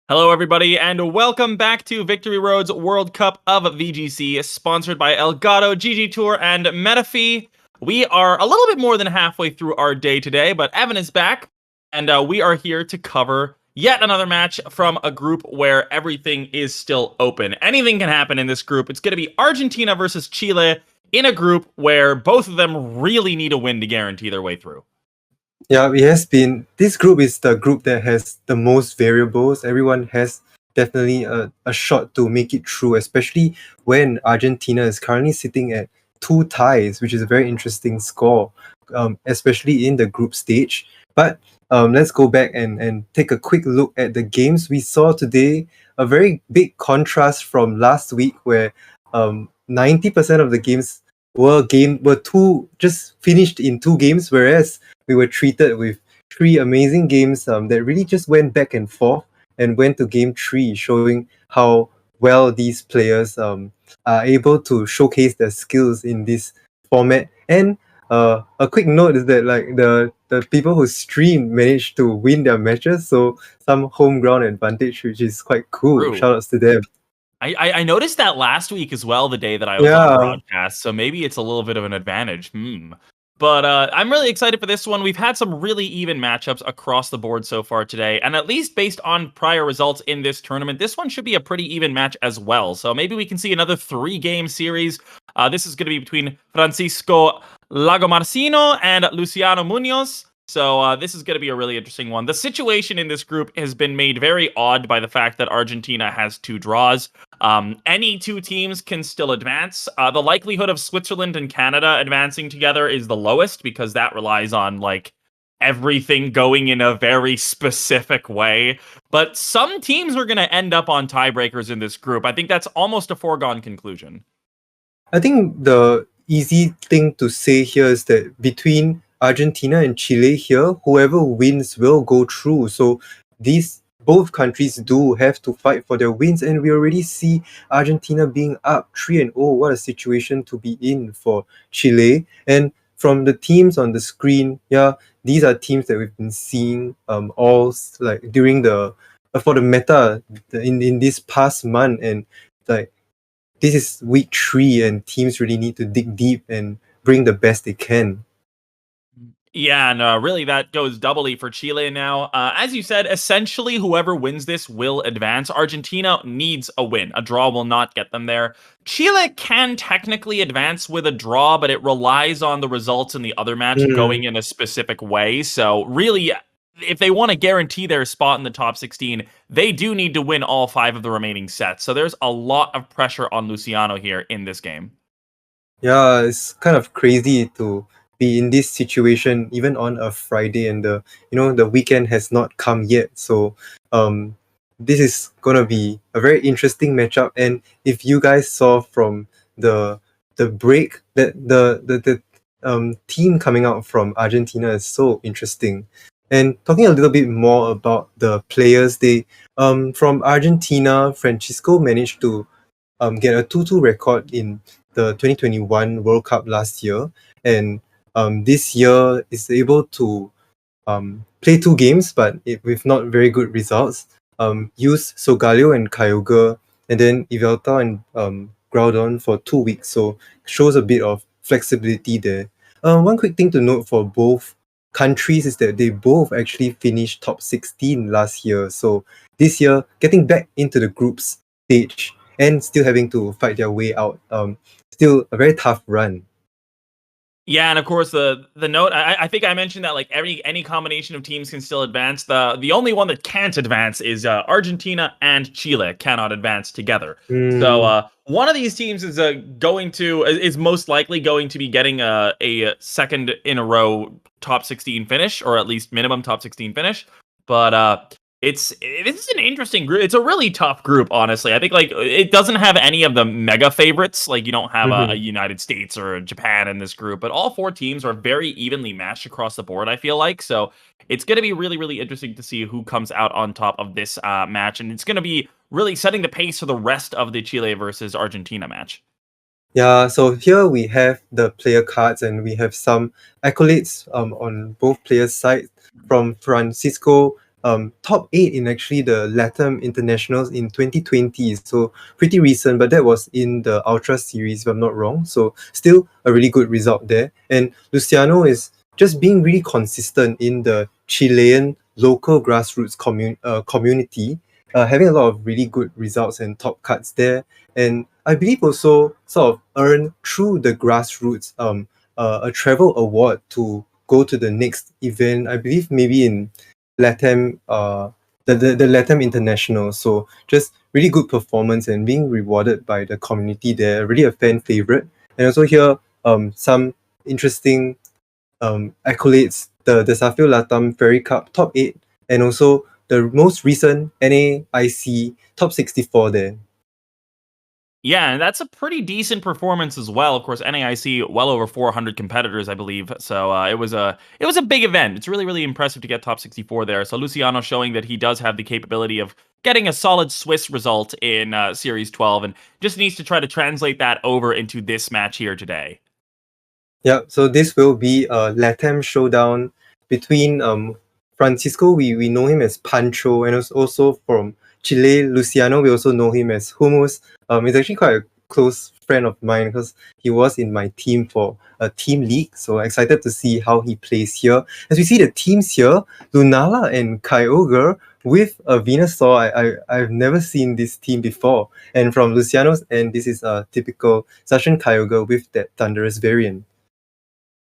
Hello, everybody, and welcome back to Victory Road's World Cup of VGC, sponsored by Elgato, GG Tour, and Metafi. We are a little bit more than halfway through our day today, but Evan is back, and we are here to cover yet another match from a group where everything is still open. Anything can happen in this group. It's going to be Argentina versus Chile in a group where both of them really need a win to guarantee their way through. Yeah, it has been. This group is the group that has the most variables. Everyone has definitely a shot to make it through, especially when Argentina is currently sitting at 2 ties, which is a very interesting score, especially in the group stage. But let's go back and take a quick look at the games we saw today. A very big contrast from last week, where 90% of the games were just finished in 2 games, whereas we were treated with 3 amazing games that really just went back and forth and went to game 3, showing how well these players are able to showcase their skills in this format. And a quick note is that the people who streamed managed to win their matches, so some home ground advantage, which is quite cool. True. Shout outs to them. I noticed that last week as well, the day that I was on broadcast, so maybe it's a little bit of an advantage. But I'm really excited for this one. We've had some really even matchups across the board so far today, and at least based on prior results in this tournament, this one should be a pretty even match as well. So maybe we can see another 3-game series. This is going to be between Francisco Lagormarsino and Luciano Muñoz. So this is going to be a really interesting one. The situation in this group has been made very odd by the fact that Argentina has 2 draws. Any 2 teams can still advance. The likelihood of Switzerland and Canada advancing together is the lowest because that relies on everything going in a very specific way. But some teams are going to end up on tiebreakers in this group. I think that's almost a foregone conclusion. I think the easy thing to say here is that between Argentina and Chile here, whoever wins will go through. So both countries do have to fight for their wins, and we already see Argentina being up 3-0. What a situation to be in for Chile. And from the teams on the screen, these are teams that we've been seeing during for the meta in this past month, and this is week 3, and teams really need to dig deep and bring the best they can. Yeah, no, really, that goes doubly for Chile now. As you said, essentially, whoever wins this will advance. Argentina needs a win. A draw will not get them there. Chile can technically advance with a draw, but it relies on the results in the other match going in a specific way. So really, if they want to guarantee their spot in the top 16, they do need to win all 5 of the remaining sets. So there's a lot of pressure on Luciano here in this game. Yeah, it's kind of crazy to be in this situation even on a Friday, and the weekend has not come yet. So this is gonna be a very interesting matchup. And if you guys saw from the break, that the team coming out from Argentina is so interesting. And talking a little bit more about the players, they from Argentina, Francisco managed to get a 2-2 record in the 2021 World Cup last year, and this year is able to play 2 games, but with not very good results. Use Sogalio and Kyogre, and then Ivelta and Groudon for 2 weeks, so shows a bit of flexibility there. One quick thing to note for both countries is that they both actually finished top 16 last year, so this year getting back into the groups stage and still having to fight their way out. Still a very tough run. Yeah, and of course the note, I think I mentioned that any combination of teams can still advance. The only one that can't advance is Argentina and Chile cannot advance together. So one of these teams is most likely going to be getting a second in a row top 16 finish, or at least minimum top 16 finish. But this is an interesting group. It's a really tough group, honestly. I think it doesn't have any of the mega favorites. You don't have a United States or a Japan in this group, but all 4 teams are very evenly matched across the board, I feel like. So it's going to be really, really interesting to see who comes out on top of this match, and it's going to be really setting the pace for the rest of the Chile versus Argentina match. Yeah, so here we have the player cards, and we have some accolades on both players' sides. From Francisco, top 8 in actually the LATAM Internationals in 2020. So pretty recent, but that was in the Ultra Series, if I'm not wrong. So still a really good result there. And Luciano is just being really consistent in the Chilean local grassroots community, having a lot of really good results and top cuts there. And I believe also sort of earn through the grassroots a travel award to go to the next event. I believe maybe in LATAM, the LATAM International. So just really good performance and being rewarded by the community there. Really a fan favorite. And also here some interesting accolades. The Desafio LATAM Ferry Cup top 8, and also the most recent NAIC top 64 there. Yeah, and that's a pretty decent performance as well. Of course, NAIC well over 400 competitors, I believe. So it was a big event. It's really, really impressive to get top 64 there. So Luciano showing that he does have the capability of getting a solid Swiss result in Series 12, and just needs to try to translate that over into this match here today. Yeah, so this will be a LATAM showdown between Francisco. We know him as Pancho, and also from Chile, Luciano. We also know him as Hummus. He's actually quite a close friend of mine because he was in my team for a team league. So excited to see how he plays here. As we see the teams here, Lunala and Kyogre with a Venusaur. I've never seen this team before. And from Luciano's end, this is a typical Sashin Kyogre with that Thunderous variant.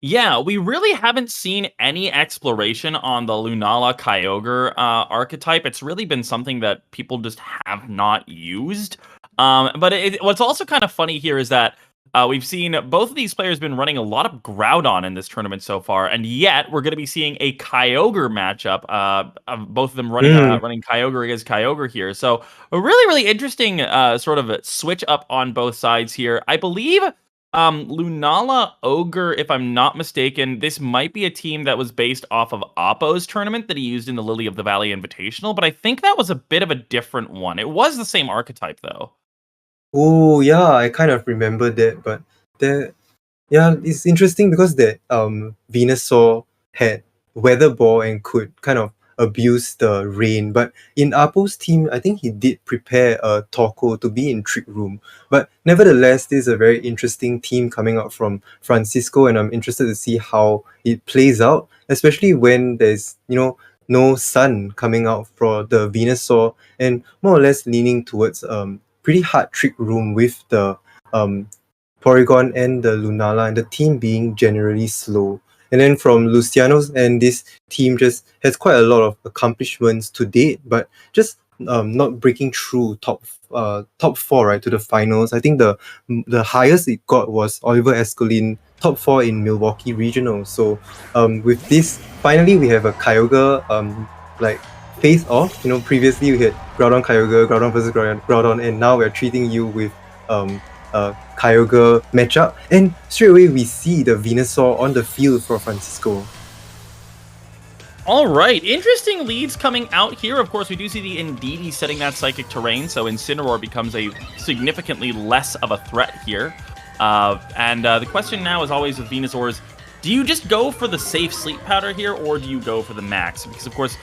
Yeah, we really haven't seen any exploration on the Lunala Kyogre archetype. It's really been something that people just have not used. But what's also kind of funny here is that we've seen both of these players been running a lot of Groudon in this tournament so far, and yet we're going to be seeing a Kyogre matchup of both of them running running Kyogre against Kyogre here. So a really, really interesting sort of a switch up on both sides here. I believe Lunala Ogre, if I'm not mistaken, this might be a team that was based off of Oppo's tournament that he used in the Lily of the Valley Invitational, but I think that was a bit of a different one. It was the same archetype, though. Oh yeah, I kind of remember that, but it's interesting because that Venusaur had Weather Ball and could kind of abuse the rain. But in Apo's team, I think he did prepare a Torkoal to be in Trick Room. But nevertheless, this is a very interesting team coming out from Francisco, and I'm interested to see how it plays out, especially when there's no sun coming out for the Venusaur, and more or less leaning towards pretty hard Trick Room with the Porygon and the Lunala, and the team being generally slow. And then from Luciano's end, this team just has quite a lot of accomplishments to date, but just not breaking through top 4 right to the finals. I think the highest it got was Oliver Escolin, top 4 in Milwaukee Regional. So with this, finally we have a Kyogre face off. Previously we had Groudon Kyogre, Groudon versus Groudon, and now we're treating you with Kyogre matchup, and straight away we see the Venusaur on the field for Francisco. All right, interesting leads coming out here. Of course, we do see the Indeedee setting that Psychic Terrain, so Incineroar becomes a significantly less of a threat here. And the question now is always with Venusaurs, do you just go for the safe Sleep Powder here, or do you go for the max? Because, of course,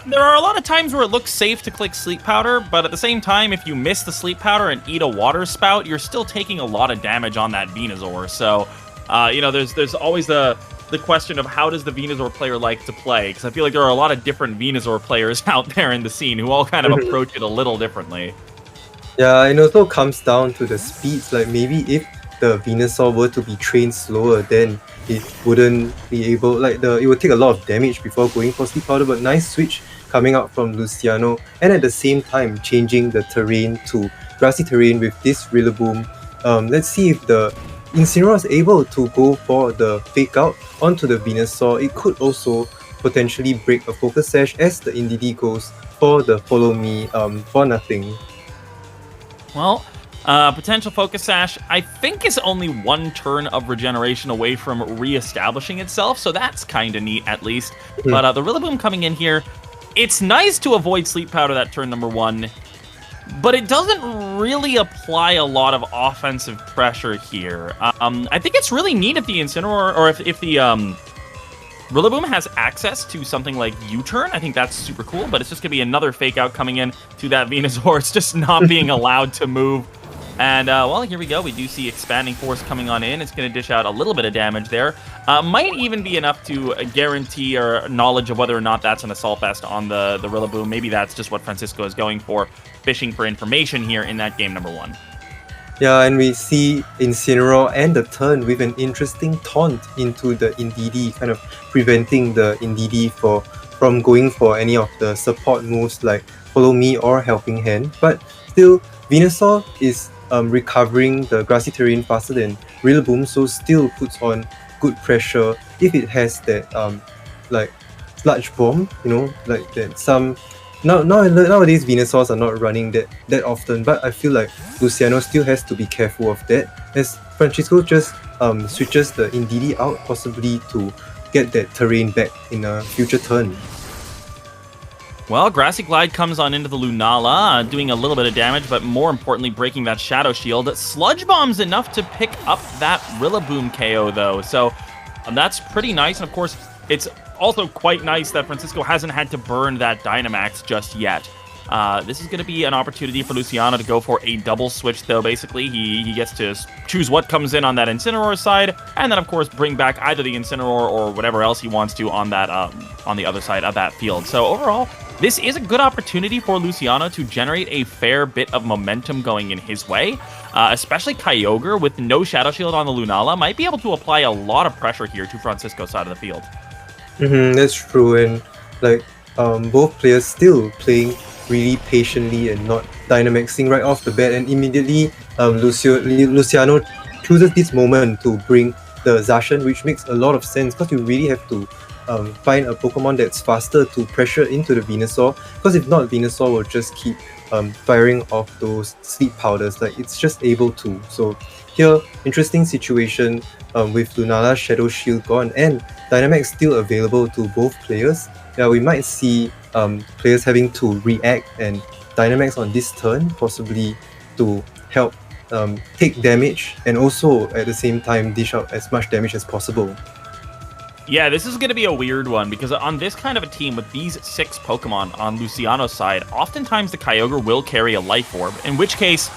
there are a lot of times where it looks safe to click Sleep Powder, but at the same time, if you miss the Sleep Powder and eat a Water Spout, you're still taking a lot of damage on that Venusaur. So, there's always the question of how does the Venusaur player like to play? Because I feel like there are a lot of different Venusaur players out there in the scene who all kind of approach it a little differently. Yeah, it also comes down to the speeds. Like maybe if the Venusaur were to be trained slower, then it wouldn't be able, it would take a lot of damage before going for Sleep Powder. But nice switch coming out from Luciano, and at the same time changing the terrain to grassy terrain with this Rillaboom. Let's see if the Incineroar is able to go for the Fake Out onto the Venusaur. It could also potentially break a Focus Sash as the Indeedee goes for the Follow Me for nothing. Well, potential Focus Sash, I think, is only one turn of regeneration away from re-establishing itself, so that's kind of neat, at least. But the Rillaboom coming in here, it's nice to avoid Sleep Powder that turn number 1, but it doesn't really apply a lot of offensive pressure here. I think it's really neat if the Incineroar, or if the Rillaboom has access to something like U-turn. I think that's super cool, but it's just going to be another fake out coming in to that Venusaur. It's just not being allowed to move. And, well, here we go. We do see Expanding Force coming on in. It's going to dish out a little bit of damage there. Might even be enough to guarantee or knowledge of whether or not that's an Assault Vest on the Rillaboom. Maybe that's just what Francisco is going for, fishing for information here in that game number 1. Yeah, and we see Incineroar and the turn with an interesting taunt into the Indeedee, kind of preventing the Indeedee from going for any of the support moves like Follow Me or Helping Hand. But still, Venusaur is recovering the grassy terrain faster than Rillaboom, so still puts on good pressure if it has that like Sludge Bomb, like that some. Nowadays Venusaurs are not running that often, but I feel like Luciano still has to be careful of that, as Francisco just switches the Indeedee out, possibly to get that terrain back in a future turn. Well, Grassy Glide comes on into the Lunala, doing a little bit of damage, but more importantly, breaking that Shadow Shield. Sludge Bomb's enough to pick up that Rillaboom KO, though, so that's pretty nice, and of course, it's also quite nice that Francisco hasn't had to burn that Dynamax just yet. This is going to be an opportunity for Luciano to go for a double switch, though. Basically, he gets to choose what comes in on that Incineroar side, and then, of course, bring back either the Incineroar or whatever else he wants to on that on the other side of that field. So overall, this is a good opportunity for Luciano to generate a fair bit of momentum going in his way. Especially Kyogre, with no Shadow Shield on the Lunala, might be able to apply a lot of pressure here to Francisco's side of the field. That's true, and like both players still playing really patiently and not Dynamaxing right off the bat, and immediately Luciano chooses this moment to bring the Zacian, which makes a lot of sense because you really have to find a Pokemon that's faster to pressure into the Venusaur, because if not, Venusaur will just keep firing off those sleep powders, like it's just able to. So here, interesting situation with Lunala Shadow Shield gone and Dynamax still available to both players. Yeah, we might see players having to react and Dynamax on this turn, possibly to help take damage and also at the same time dish out as much damage as possible. Yeah, this is going to be a weird one, because on this kind of a team with these 6 Pokemon on Luciano's side, oftentimes the Kyogre will carry a Life Orb, in which case,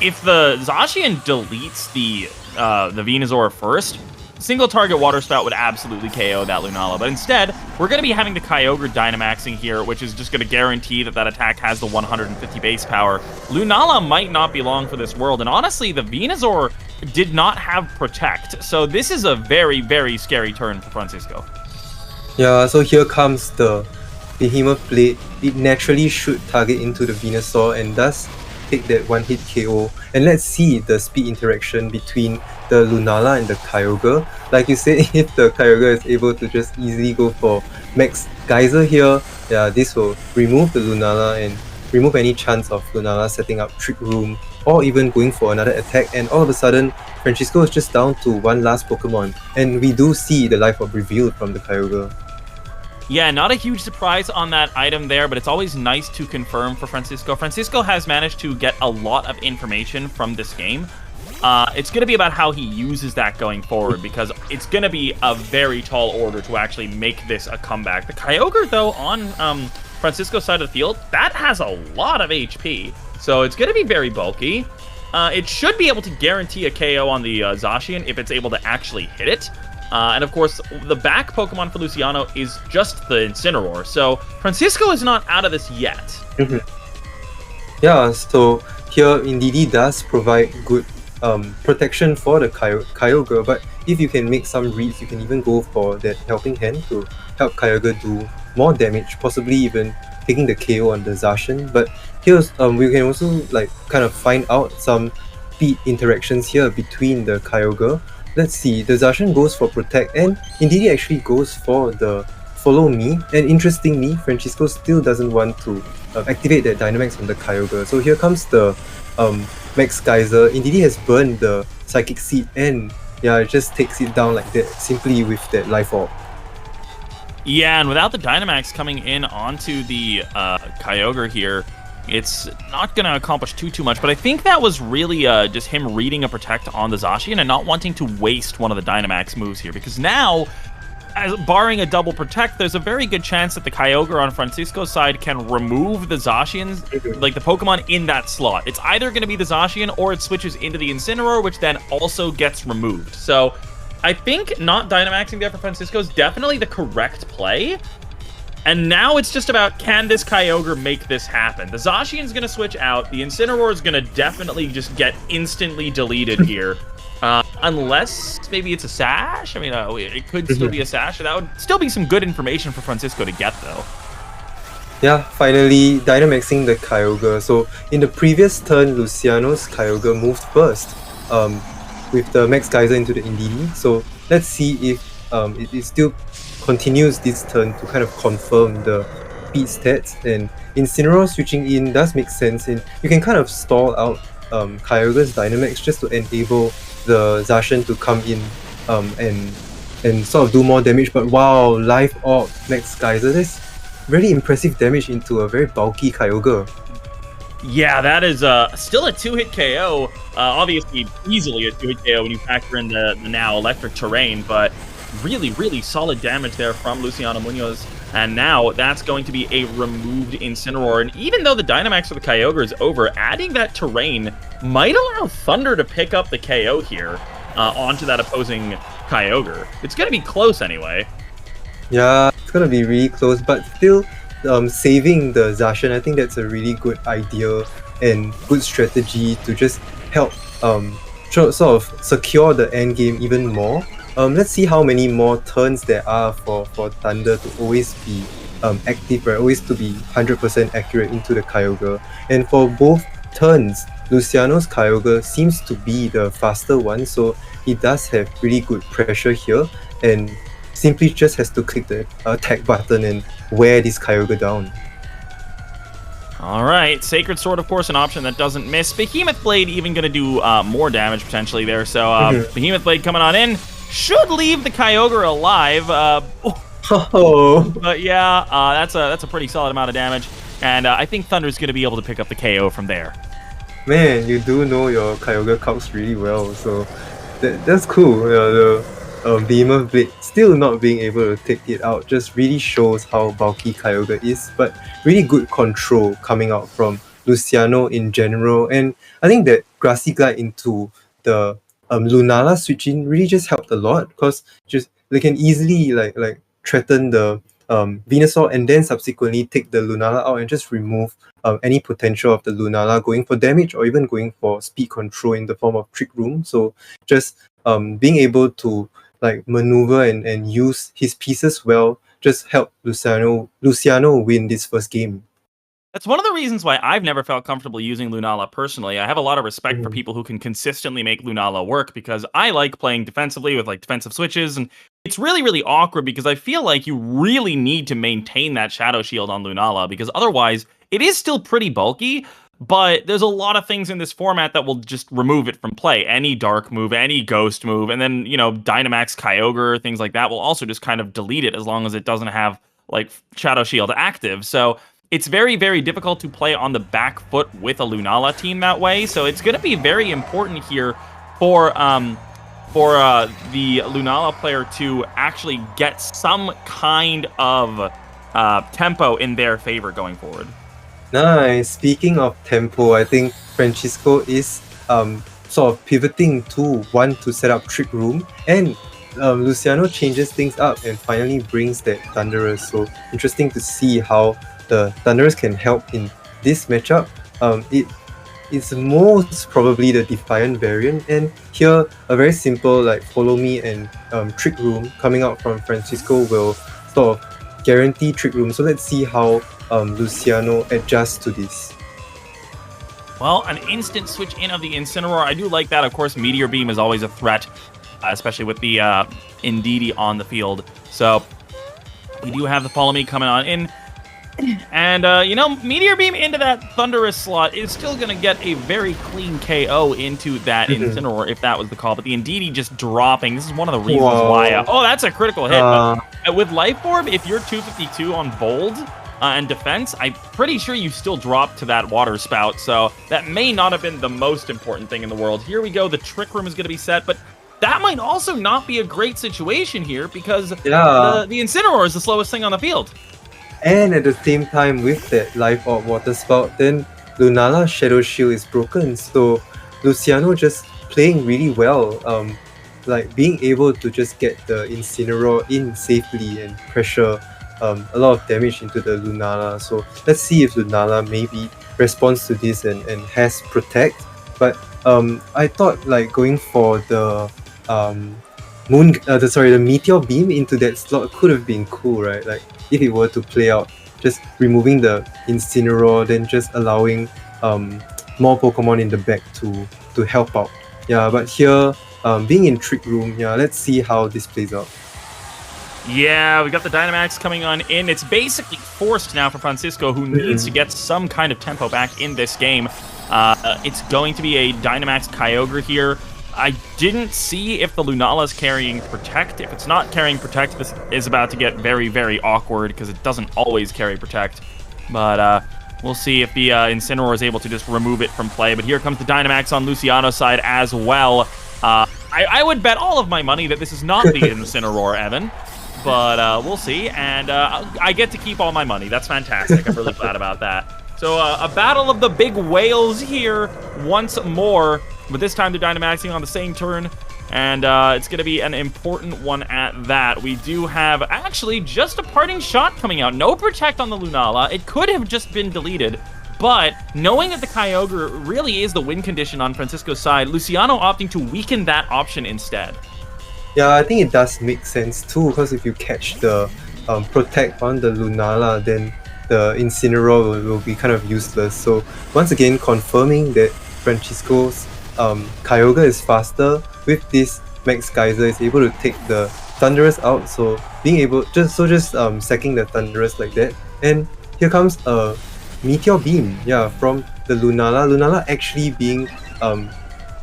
if the Zacian deletes the Venusaur first, single target Water Spout would absolutely KO that Lunala, but instead, we're going to be having the Kyogre Dynamaxing here, which is just going to guarantee that attack has the 150 base power. Lunala might not be long for this world, and honestly, the Venusaur did not have Protect, so this is a very, very scary turn for Francisco. Yeah, so here comes the Behemoth Blade. It naturally should target into the Venusaur and does take that one-hit KO. And let's see the speed interaction between the Lunala and the Kyogre. Like you said, if the Kyogre is able to just easily go for Max Geyser here, yeah, this will remove the Lunala and remove any chance of Lunala setting up Trick Room or even going for another attack, and all of a sudden Francisco is just down to one last Pokemon, and we do see the Life Orb revealed from the Kyogre. Yeah, not a huge surprise on that item there, but it's always nice to confirm for Francisco. Francisco has managed to get a lot of information from this game. It's going to be about how he uses that going forward, because it's going to be a very tall order to actually make this a comeback. The Kyogre, though, on Francisco's side of the field, that has a lot of HP, so it's going to be very bulky. It should be able to guarantee a KO on the Zacian if it's able to actually hit it. And of course, the back Pokemon for Luciano is just the Incineroar, so Francisco is not out of this yet. Yeah, so here Indeedee does provide good protection for the Kyogre, but if you can make some reads, you can even go for that Helping Hand to help Kyogre do more damage, possibly even taking the KO on the Zacian. But here's we can also like kind of find out some speed interactions here between the Kyogre. Let's see, the Zacian goes for Protect, and Indeedee actually goes for the Follow Me, and interestingly, Francisco still doesn't want to activate that Dynamax on the Kyogre. So here comes the Max Geyser. Indeedee has burned the Psychic Seed, and yeah, it just takes it down like that, simply with that Life Orb. Yeah, and without the Dynamax coming in onto the Kyogre here, it's not going to accomplish too much, but I think that was really just him reading a Protect on the Zacian and not wanting to waste one of the Dynamax moves here, because now barring a double protect, there's a very good chance that the Kyogre on Francisco's side can remove the Zacians, like the Pokemon in that slot. It's either going to be the Zacian or it switches into the Incineroar, which then also gets removed. So I think not Dynamaxing there for Francisco is definitely the correct play. And now it's just about, can this Kyogre make this happen? The Zacian's going to switch out. The Incineroar is going to definitely just get instantly deleted here. Unless maybe it's a Sash. I mean, it could still be a Sash. That would still be some good information for Francisco to get, though. Yeah, finally Dynamaxing the Kyogre. So in the previous turn, Luciano's Kyogre moved first with the Max Geyser into the Indeedee. So let's see if it still continues this turn to kind of confirm the speed stats. And Incineroar switching in does make sense. And you can kind of stall out Kyogre's Dynamax just to enable the Zacian to come in and sort of do more damage. But wow, Life Orb, Max Geyser, that's really impressive damage into a very bulky Kyogre. Yeah, that is still a 2-hit KO. Obviously, easily a 2-hit KO when you factor in the now electric terrain, but really, really solid damage there from Luciano Muñoz. And now that's going to be a removed Incineroar. And even though the Dynamax for the Kyogre is over, adding that terrain might allow Thunder to pick up the KO here onto that opposing Kyogre. It's going to be close anyway. Yeah, it's going to be really close, but still saving the Zacian, I think that's a really good idea and good strategy to just help sort of secure the end game even more. Let's see how many more turns there are for Thunder to always be active, right? Always to be 100% accurate into the Kyogre. And for both turns, Luciano's Kyogre seems to be the faster one, so he does have really good pressure here and simply just has to click the attack button and wear this Kyogre down. Alright, Sacred Sword, of course, an option that doesn't miss. Behemoth Blade even going to do more damage potentially there, so Behemoth Blade coming on in. Should leave the Kyogre alive, but yeah, that's a pretty solid amount of damage, and I think Thunder's going to be able to pick up the KO from there. Man, you do know your Kyogre calcs really well, so that's cool. The Behemoth Blade still not being able to take it out just really shows how bulky Kyogre is, but really good control coming out from Luciano in general, and I think that Grassy Glide into the Lunala switching really just helped a lot because just they can easily like threaten the Venusaur and then subsequently take the Lunala out and just remove any potential of the Lunala going for damage or even going for speed control in the form of Trick Room. So just being able to like maneuver and use his pieces well just helped Luciano win this first game. That's one of the reasons why I've never felt comfortable using Lunala personally. I have a lot of respect for people who can consistently make Lunala work because I like playing defensively with like defensive switches, and it's really, really awkward because I feel like you really need to maintain that Shadow Shield on Lunala because otherwise it is still pretty bulky, but there's a lot of things in this format that will just remove it from play. Any Dark move, any Ghost move, and then, you know, Dynamax Kyogre, things like that will also just kind of delete it as long as it doesn't have like Shadow Shield active. So it's very, very difficult to play on the back foot with a Lunala team that way. So it's going to be very important here for the Lunala player to actually get some kind of tempo in their favor going forward. Nice. Speaking of tempo, I think Francisco is sort of pivoting to want to set up Trick Room, and Luciano changes things up and finally brings that Thunderous. So interesting to see how the Thunderous can help in this matchup. It's most probably the Defiant variant, and here a very simple like Follow Me and Trick Room coming out from Francisco will sort of guarantee Trick Room. So let's see how Luciano adjusts to this. Well, an instant switch in of the Incineroar. I do like that. Of course, Meteor Beam is always a threat, especially with the Indeedee on the field. So we do have the Follow Me coming on in. And, you know, Meteor Beam into that Thunderous slot is still going to get a very clean KO into that Incineroar, if that was the call. But the Indeedee just dropping. This is one of the reasons why... oh, that's a critical hit. But with Life Orb, if you're 252 on Bold and Defense, I'm pretty sure you still drop to that Water Spout. So that may not have been the most important thing in the world. Here we go. The Trick Room is going to be set, but that might also not be a great situation here because the Incineroar is the slowest thing on the field. And at the same time, with that Life Orb Water Spout, then Lunala's Shadow Shield is broken. So Luciano just playing really well. Like being able to just get the Incineroar in safely and pressure a lot of damage into the Lunala. So let's see if Lunala maybe responds to this and has Protect. But I thought like going for the the Meteor Beam into that slot could have been cool, right? Like if it were to play out, just removing the Incineroar, then just allowing more Pokemon in the back to help out. Yeah, but here being in Trick Room, yeah, let's see how this plays out. Yeah, we got the Dynamax coming on in. It's basically forced now for Francisco, who needs to get some kind of tempo back in this game. It's going to be a Dynamax Kyogre here. I didn't see if the Lunala's carrying Protect. If it's not carrying Protect, this is about to get very, very awkward because it doesn't always carry Protect. But we'll see if the Incineroar is able to just remove it from play. But here comes the Dynamax on Luciano's side as well. I would bet all of my money that this is not the Incineroar, Evan. But we'll see. And I get to keep all my money. That's fantastic. I'm really glad about that. So a battle of the big whales here once more. But this time they're Dynamaxing on the same turn. And it's going to be an important one at that. We do have actually just a parting shot coming out. No Protect on the Lunala. It could have just been deleted. But knowing that the Kyogre really is the win condition on Francisco's side, Luciano opting to weaken that option instead. Yeah, I think it does make sense too, because if you catch the Protect on the Lunala, then the Incineroar will be kind of useless. So once again, confirming that Francisco's Kyogre is faster. With this, Max Geyser is able to take the Thundurus out. So being able just sacking the Thundurus like that. And here comes a Meteor Beam, yeah, from the Lunala. Lunala actually being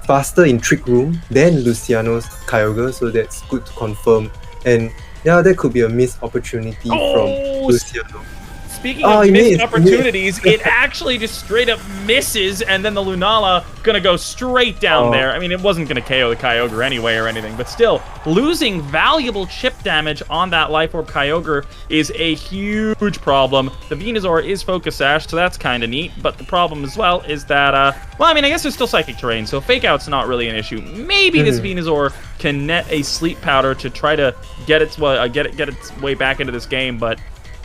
faster in Trick Room than Luciano's Kyogre, so that's good to confirm. And yeah, that could be a missed opportunity from Luciano. Speaking of missed opportunities, it actually just straight up misses, and then the Lunala gonna go straight down there. I mean, it wasn't gonna KO the Kyogre anyway or anything, but still, losing valuable chip damage on that Life Orb Kyogre is a huge problem. The Venusaur is Focus Sash, so that's kind of neat, but the problem as well is that, well, I mean, I guess there's still Psychic Terrain, so Fake Out's not really an issue. Maybe this Venusaur can net a Sleep Powder to try to get its way back into this game, but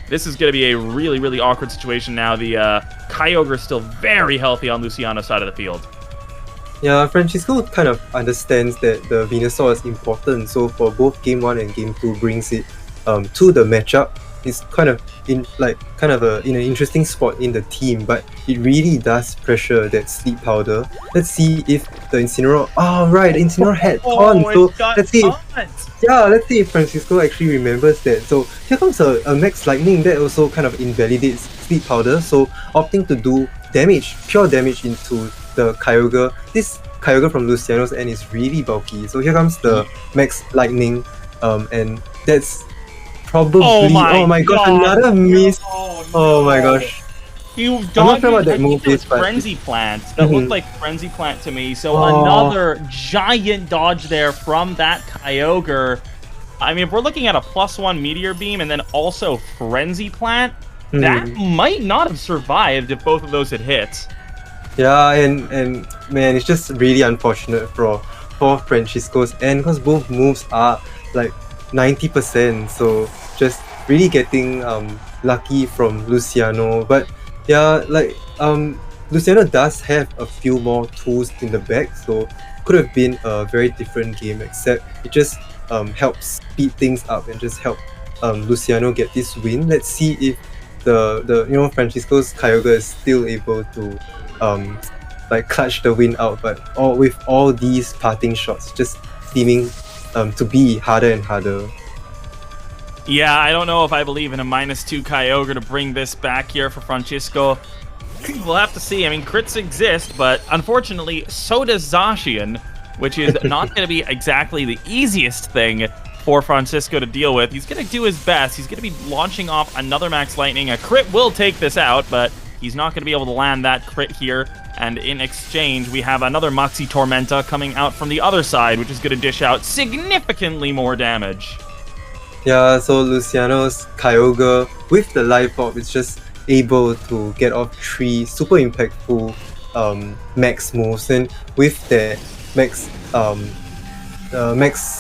this is going to be a really, really awkward situation now. The Kyogre is still very healthy on Luciano's side of the field. Yeah, Francisco kind of understands that the Venusaur is important, so for both Game 1 and Game 2 brings it to the matchup. It's kind of in an interesting spot in the team, but it really does pressure that Sleep Powder. Let's see if the Incineroar. Oh right, Incineroar had Taunt. So let's see. Let's see if Francisco actually remembers that. So here comes a Max Lightning that also kind of invalidates Sleep Powder. So opting to do damage, pure damage into the Kyogre. This Kyogre from Luciano's end is really bulky. So here comes the Max Lightning, and that's probably. Oh my gosh, another miss. Oh my gosh. You dodged Frenzy Plant. That looked like Frenzy Plant to me. So another giant dodge there from that Kyogre. I mean, if we're looking at a +1 Meteor Beam and then also Frenzy Plant, that might not have survived if both of those had hit. Yeah, and man, it's just really unfortunate for Francisco's end because both moves are like 90%. So just really getting lucky from Luciano. But yeah, like Luciano does have a few more tools in the bag, so could have been a very different game, except it just helps speed things up and just help Luciano get this win. Let's see if the Francisco's Kyogre is still able to like clutch the win out, but with all these parting shots just seeming to be harder and harder. Yeah, I don't know if I believe in a -2 Kyogre to bring this back here for Francisco. We'll have to see. I mean, crits exist, but unfortunately, so does Zacian, which is not going to be exactly the easiest thing for Francisco to deal with. He's going to do his best. He's going to be launching off another Max Lightning. A crit will take this out, but He's not going to be able to land that crit here. And in exchange, we have another Maxi Tormenta coming out from the other side, which is going to dish out significantly more damage. Yeah, so Luciano's Kyogre with the Life Orb is just able to get off 3 super impactful max moves, and with that max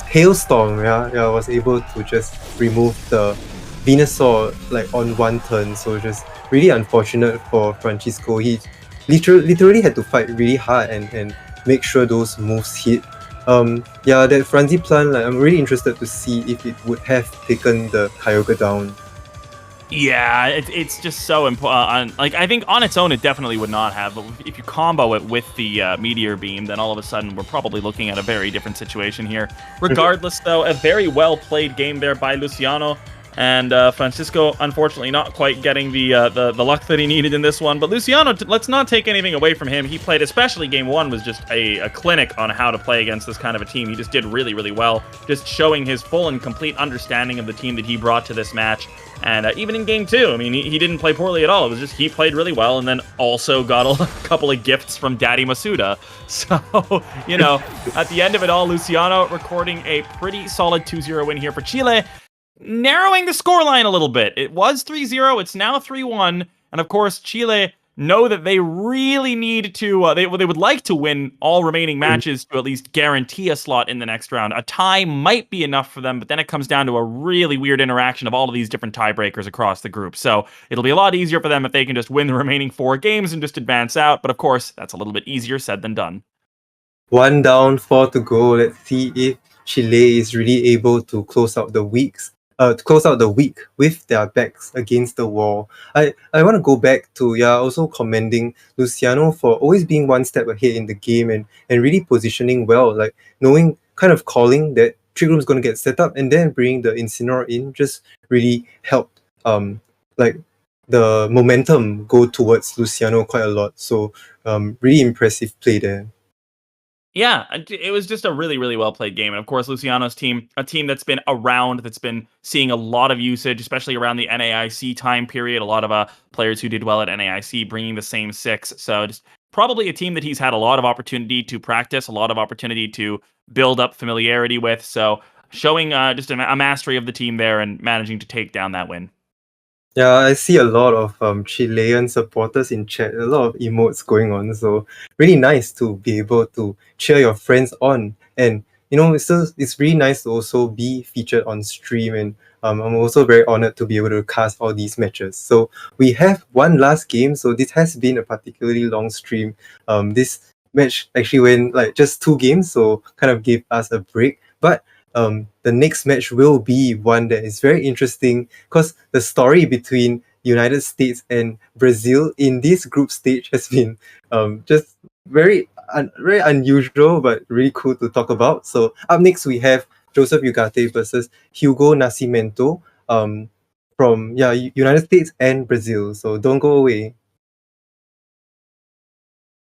Hailstorm, I was able to just remove the Venusaur like on one turn. So just really unfortunate for Francisco. He literally had to fight really hard and make sure those moves hit. That Frenzy Plant, like, I'm really interested to see if it would have taken the Kyogre down. Yeah, it's just so important. Like, I think on its own, it definitely would not have. But if you combo it with the Meteor Beam, then all of a sudden, we're probably looking at a very different situation here. Regardless, though, a very well-played game there by Luciano. And Francisco, unfortunately, not quite getting the luck that he needed in this one. But Luciano, let's not take anything away from him. He played, especially game 1, was just a clinic on how to play against this kind of a team. He just did really, really well, just showing his full and complete understanding of the team that he brought to this match. And even in game 2, I mean, he didn't play poorly at all. It was just he played really well, and then also got a couple of gifts from Daddy Masuda. So, you know, at the end of it all, Luciano recording a pretty solid 2-0 win here for Chile, narrowing the scoreline a little bit. It was 3-0, it's now 3-1, and of course, Chile know that they really need to, they would like to win all remaining matches to at least guarantee a slot in the next round. A tie might be enough for them, but then it comes down to a really weird interaction of all of these different tiebreakers across the group. So it'll be a lot easier for them if they can just win the remaining 4 games and just advance out, but of course, that's a little bit easier said than done. 1 down, 4 to go. Let's see if Chile is really able to close out the week with their backs against the wall. I want to go back to also commending Luciano for always being 1 step ahead in the game and really positioning well, like knowing, kind of calling that Trick Room is going to get set up and then bringing the Incineroar in just really helped like the momentum go towards Luciano quite a lot. So really impressive play there. Yeah, it was just a really, really well-played game. And of course, Luciano's team, a team that's been around, that's been seeing a lot of usage, especially around the NAIC time period. A lot of players who did well at NAIC bringing the same 6. So just probably a team that he's had a lot of opportunity to practice, a lot of opportunity to build up familiarity with. So showing just a mastery of the team there and managing to take down that win. Yeah, I see a lot of Chilean supporters in chat, a lot of emotes going on. So really nice to be able to cheer your friends on. And, you know, it's really nice to also be featured on stream. And I'm also very honored to be able to cast all these matches. So we have one last game. So this has been a particularly long stream. This match actually went like just 2 games, so kind of gave us a break. But the next match will be one that is very interesting because the story between United States and Brazil in this group stage has been just very unusual but really cool to talk about. So up next we have Joseph Ugarte versus Hugo Nascimento from United States and Brazil. So don't go away.